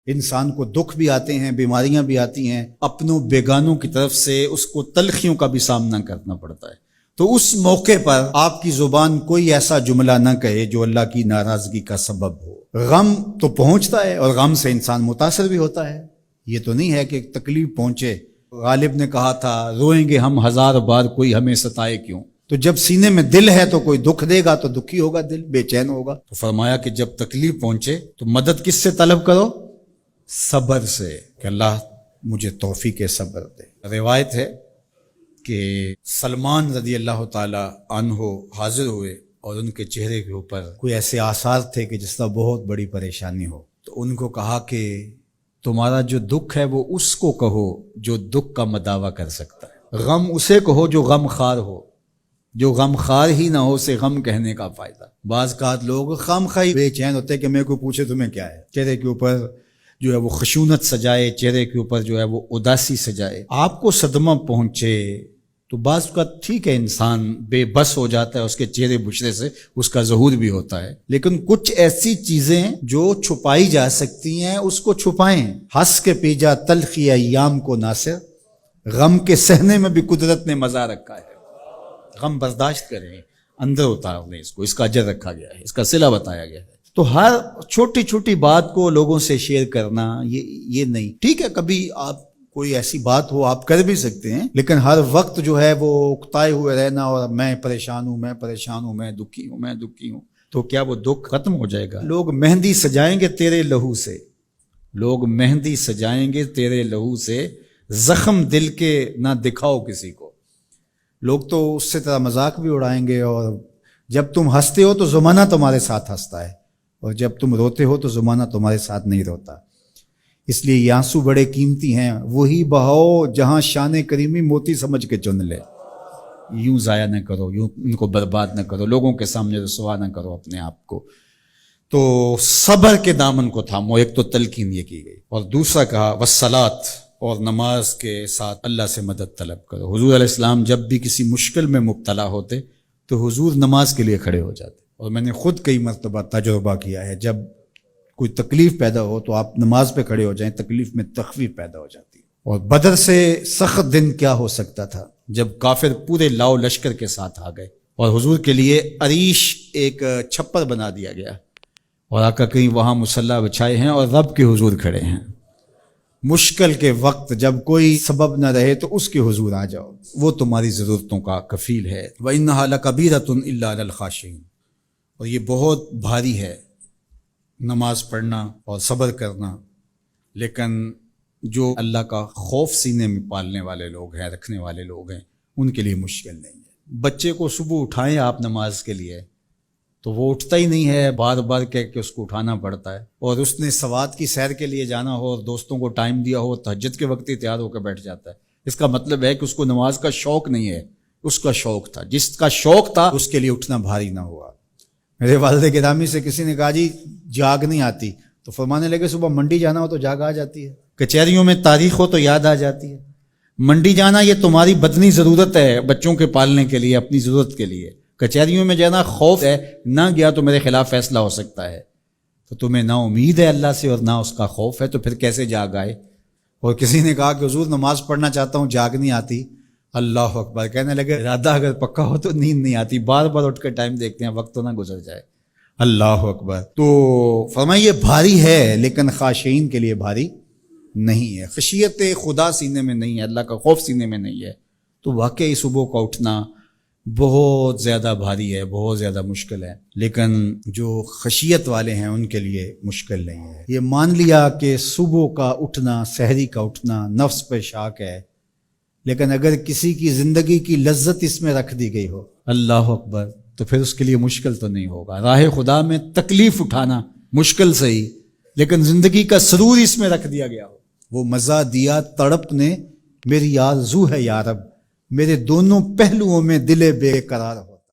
انسان کو دکھ بھی آتے ہیں، بیماریاں بھی آتی ہیں، اپنوں بیگانوں کی طرف سے اس کو تلخیوں کا بھی سامنا کرنا پڑتا ہے۔ تو اس موقع پر آپ کی زبان کوئی ایسا جملہ نہ کہے جو اللہ کی ناراضگی کا سبب ہو۔ غم تو پہنچتا ہے اور غم سے انسان متاثر بھی ہوتا ہے، یہ تو نہیں ہے کہ تکلیف پہنچے۔ غالب نے کہا تھا روئیں گے ہم 1000 بار کوئی ہمیں ستائے کیوں۔ تو جب سینے میں دل ہے تو کوئی دکھ دے گا تو دکھی ہوگا، دل بے چین ہوگا۔ تو فرمایا کہ جب تکلیف پہنچے تو مدد کس سے طلب کرو؟ صبر سے، کہ اللہ مجھے توفیق صبر دے۔ روایت ہے کہ سلمان رضی اللہ تعالی عنہ حاضر ہوئے اور ان کے چہرے کے اوپر کوئی ایسے آثار تھے کہ جس طرح بہت بڑی پریشانی ہو۔ تو ان کو کہا کہ تمہارا جو دکھ ہے وہ اس کو کہو جو دکھ کا مداوع کر سکتا ہے، غم اسے کہو جو غم خار ہو، جو غم خار ہی نہ ہو اسے غم کہنے کا فائدہ۔ بعض اوقات لوگ خام خواہ بے چین ہوتے کہ میرے کو پوچھے تمہیں کیا ہے، چہرے کے اوپر جو ہے وہ خشونت سجائے، چہرے کے اوپر جو ہے وہ اداسی سجائے۔ آپ کو صدمہ پہنچے تو بعض اوقات ٹھیک ہے انسان بے بس ہو جاتا ہے، اس کے چہرے بشرے سے اس کا ظہور بھی ہوتا ہے، لیکن کچھ ایسی چیزیں جو چھپائی جا سکتی ہیں اس کو چھپائیں۔ ہنس کے پی جا تلخی ایام کو ناصر، غم کے سہنے میں بھی قدرت نے مزہ رکھا ہے۔ غم برداشت کریں، اندر اتار لیں اس کو، اس کا اجر رکھا گیا ہے، اس کا صلہ بتایا گیا ہے۔ تو ہر چھوٹی چھوٹی بات کو لوگوں سے شیئر کرنا یہ نہیں، ٹھیک ہے کبھی آپ کوئی ایسی بات ہو آپ کر بھی سکتے ہیں، لیکن ہر وقت جو ہے وہ اکتائے ہوئے رہنا اور میں پریشان ہوں، میں پریشان ہوں، میں دکھی ہوں، میں دکھی ہوں، تو کیا وہ دکھ ختم ہو جائے گا؟ لوگ مہندی سجائیں گے تیرے لہو سے، لوگ مہندی سجائیں گے تیرے لہو سے، زخم دل کے نہ دکھاؤ کسی کو۔ لوگ تو اس سے طرح مذاق بھی اڑائیں گے، اور جب تم ہنستے ہو تو زمانہ تمہارے ساتھ ہنستا ہے، اور جب تم روتے ہو تو زمانہ تمہارے ساتھ نہیں روتا۔ اس لیے یہ آنسو بڑے قیمتی ہیں، وہی بہاؤ جہاں شان کریمی موتی سمجھ کے چن لے۔ یوں ضائع نہ کرو، یوں ان کو برباد نہ کرو، لوگوں کے سامنے رسوا نہ کرو اپنے آپ کو۔ تو صبر کے دامن کو تھامو، ایک تو تلقین یہ کی گئی، اور دوسرا کہا والصلاۃ، اور نماز کے ساتھ اللہ سے مدد طلب کرو۔ حضور علیہ السلام جب بھی کسی مشکل میں مبتلا ہوتے تو حضور نماز کے لیے کھڑے ہو جاتے، اور میں نے خود کئی مرتبہ تجربہ کیا ہے، جب کوئی تکلیف پیدا ہو تو آپ نماز پہ کھڑے ہو جائیں، تکلیف میں تخفیف پیدا ہو جاتی ہے۔ اور بدر سے سخت دن کیا ہو سکتا تھا جب کافر پورے لاؤ لشکر کے ساتھ آ گئے، اور حضور کے لیے عریش ایک چھپر بنا دیا گیا، اور آقا کہیں وہاں مصلی بچھائے ہیں اور رب کے حضور کھڑے ہیں۔ مشکل کے وقت جب کوئی سبب نہ رہے تو اس کے حضور آ جاؤ، وہ تمہاری ضرورتوں کا کفیل ہے۔ وَإِنَّهَا لَكَبِيرَةٌ إِلَّا عَلَى الْخَاشِعِينَ، اور یہ بہت بھاری ہے نماز پڑھنا اور صبر کرنا، لیکن جو اللہ کا خوف سینے میں پالنے والے لوگ ہیں، رکھنے والے لوگ ہیں، ان کے لیے مشکل نہیں ہے۔ بچے کو صبح اٹھائیں آپ نماز کے لیے تو وہ اٹھتا ہی نہیں ہے، بار بار کہہ کے اس کو اٹھانا پڑتا ہے، اور اس نے سوات کی سیر کے لیے جانا ہو اور دوستوں کو ٹائم دیا ہو، تہجد کے وقت ہی تیار ہو کے بیٹھ جاتا ہے۔ اس کا مطلب ہے کہ اس کو نماز کا شوق نہیں ہے، اس کا شوق تھا، جس کا شوق تھا اس کے لیے اٹھنا بھاری نہ ہوا۔ میرے والد گرامی سے کسی نے کہا جی جاگ نہیں آتی، تو فرمانے لگے صبح منڈی جانا ہو تو جاگ آ جاتی ہے، کچہریوں میں تاریخ ہو تو یاد آ جاتی ہے۔ منڈی جانا یہ تمہاری بدنی ضرورت ہے، بچوں کے پالنے کے لیے، اپنی ضرورت کے لیے۔ کچہریوں میں جانا خوف ہے، نہ گیا تو میرے خلاف فیصلہ ہو سکتا ہے، تو تمہیں نہ امید ہے اللہ سے اور نہ اس کا خوف ہے، تو پھر کیسے جاگ آئے؟ اور کسی نے کہا کہ حضور نماز پڑھنا چاہتا ہوں، جاگ نہیں آتی۔ اللہ اکبر، کہنے لگے ارادہ اگر پکا ہو تو نیند نہیں آتی، بار بار اٹھ کے ٹائم دیکھتے ہیں وقت تو نہ گزر جائے۔ اللہ اکبر۔ تو فرمایا یہ بھاری ہے لیکن خاشعین کے لیے بھاری نہیں ہے، خشیت خدا سینے میں نہیں ہے، اللہ کا خوف سینے میں نہیں ہے، تو واقعی صبح کا اٹھنا بہت زیادہ بھاری ہے، بہت زیادہ مشکل ہے، لیکن جو خشیت والے ہیں ان کے لیے مشکل نہیں ہے۔ یہ مان لیا کہ صبح کا اٹھنا، سحری کا اٹھنا نفس پہ شاک ہے، لیکن اگر کسی کی زندگی کی لذت اس میں رکھ دی گئی ہو، اللہ اکبر، تو پھر اس کے لیے مشکل تو نہیں ہوگا۔ راہ خدا میں تکلیف اٹھانا مشکل صحیح، لیکن زندگی کا سرور اس میں رکھ دیا گیا ہو۔ وہ مزہ دیا تڑپ نے، میری آرزو ہے یا رب، میرے دونوں پہلوؤں میں دل بے قرار ہو۔